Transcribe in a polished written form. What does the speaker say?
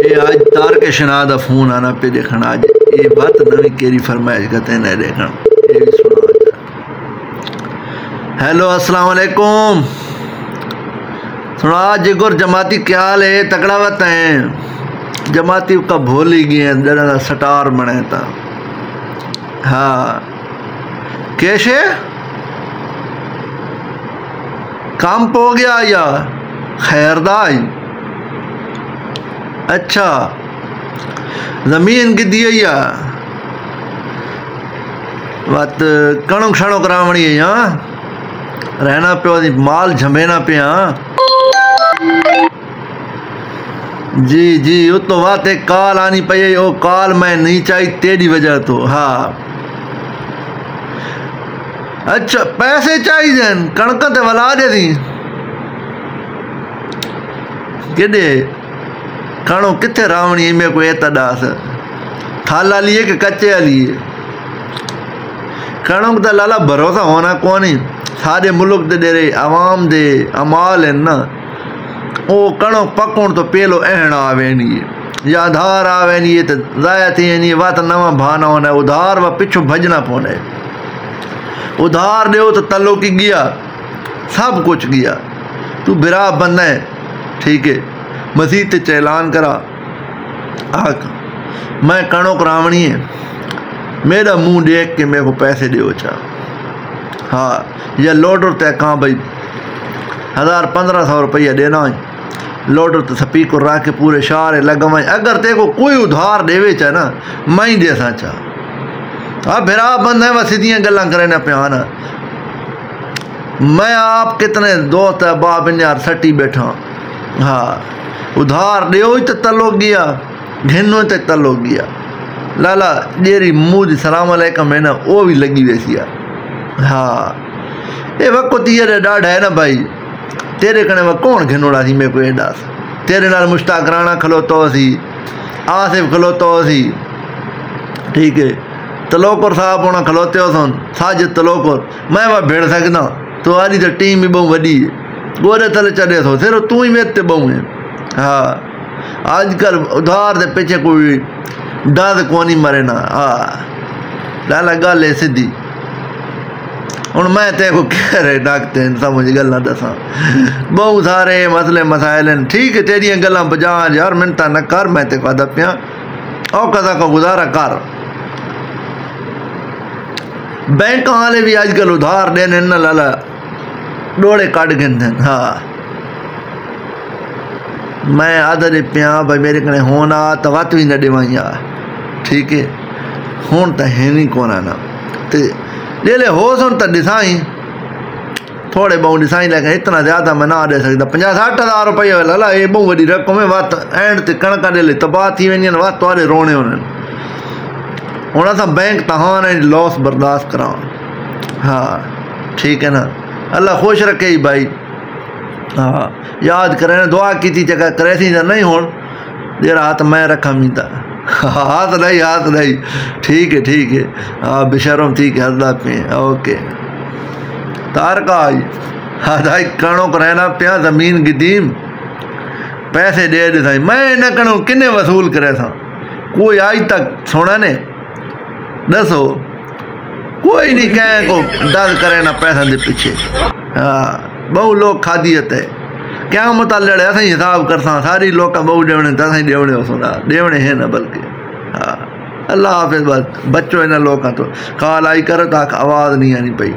یہ آج تار کے شنا دا فون آنا پہ دیکھن آج یہ بات نوی کیری فرمائش کرتے ہیں دیکھن یہ بھی سنا آتا ہے۔ ہیلو السلام علیکم، سنا آج گر جماعتی کیا حال ہے؟ تکڑا وقت ہیں جماعتی کا بھولی گئے ہیں جنہا سٹار بنے تھا۔ ہاں کیسے کام پہ ہو گیا یا خیردائی؟ اچھا زمین کی دی یا بات کنک شنک راونی ہے یہاں رہنا پہ مال جھمینا پہ ہاں جی جی وہ تو بات ایک کال آنی پئی وہ کال میں نہیں چاہی تیری وجہ تو ہاں اچھا پیسے چاہی دین کنک تے ولا دے دی کدے کھانو کتنے راونی میں کوئی اعتداس تھالا لیے کہ کچے لیے کھانو کتا لالا بھروسہ ہونا کونی سارے ملک دے رہے عوام دے عمال ہیں نا او کھانو پکون تو پیلو اہن آوینی یا ادھار آوینی تو ضائع تھی نہیں وات نواں بھانا ہونا ہے ادھار و پچھو بھجنا پونا ہے ادھار دے ہو تو تلو کی گیا سب کچھ گیا تو برا بندہ ہے ٹھیک ہے مزید تے اعلان کرا آکھ میں کنک راونی ہے میرا منہ دیکھ کے میرے کو پیسے دے چاہ ہاں یا لوڈر تے کہاں بھائی 1500 روپیہ دینا ہے لوڈر تے سپیکر راہ کے پورے شہر لگوائیں اگر تے کو کوئی ادھار دے وے چاہ نا میں ہی دے سا چاہ اب بھرا بند ہے وہ سیدھیاں گلاں کرے نا پیانا میں آپ کتنے دوست باب انیار سٹی بیٹھا ہاں ادھار دیو ہی تلو گیا گھنو ہی تلو گیا لالا جیری مود سلام علیکم ہے نا وہ بھی لگی ویسی ہاں اے وقت یہ ڈاڑھ ہے نا بھائی تیرے کنے وہ کون گھنوڑا سی میں کوئی ایڈاس تیرے نال مشتاق رانا کھلوتا ہو سی آصف کھلوتا ہو سی ٹھیک ہے تلوکر صاحب ہونا کھلوتے ہو سن ساجد تلوکر میں وہ بھیڑ سکنا تو آدھی تو ٹیم بھی بہت وڈی ہے گورے تلے چڑھے سو صرف تو ہی میتے بہت ہیں ہاں آج کل ادھار دے پیچھے کوئی ڈاز کونی مرے نا ہاں لالا گل ہے سدھی ہوں میں تے کو کہہ رہے ڈاکتے ہیں سمجھ گلاں دساں بہت سارے مسئلے مسائل ہیں ٹھیک ہے تیریاں گلاں بجا یار منتا نہ کر میں تے کو ادب پیا او کذا کو گزارا کر بینک والے بھی آج کل ادھار دینے نا لالا ڈوڑے کٹ گئے ہاں میں آدھا دے پیاں بھائی میرے کنے ہونا تو وقت بھی نہ دیوائیں ٹھیک ہے ہون تا ہے نہیں کون آنا لے لے ہو سن تا ڈسائیں تھوڑے بہت ڈسائیں لیکن اتنا زیادہ میں نہ دے سکتا 50-60 ہزار روپیہ لالا یہ بہت وڈی رقم ہے وقت اینڈ تے کنکا دے لے تباہ تھی وینی وقت توارے رونے ہونے ہونا تھا بینک تہاں نے لوس برداشت کراؤں ہاں ٹھیک ہے نا اللہ خوش رکھے ہی بھائی ہاں یاد کریں دعا کی تھی جگہ کرے تھی نہیں ہون دیر ہاتھ میں رکھا میتا ہاتھ نہیں ٹھیک ہے ہاں بشرم ٹھیک ہے حضرت پہ اوکے تارکا آئی ہاتھ کنوں کو رہنا پیا زمین گدیم پیسے دے دے سائیں میں نہ کنوں کنے وصول کرے تھا کوئی آج تک سونا نے دسو کوئی نہیں کہیں کو دل کرے نا پیسہ دے پیچھے ہاں بہو لوگ کھادیت ہے کیا مطالعہ ہے ایسا حساب کرساں ساری لوگ کا بہو دیونے تسا ہی دیونے ہو سنا دیونے ہیں نا بلکہ ہاں اللہ حافظ بس بچوں انہاں لوگ کا تو کال آئی کر تاک آواز نہیں آنی پئی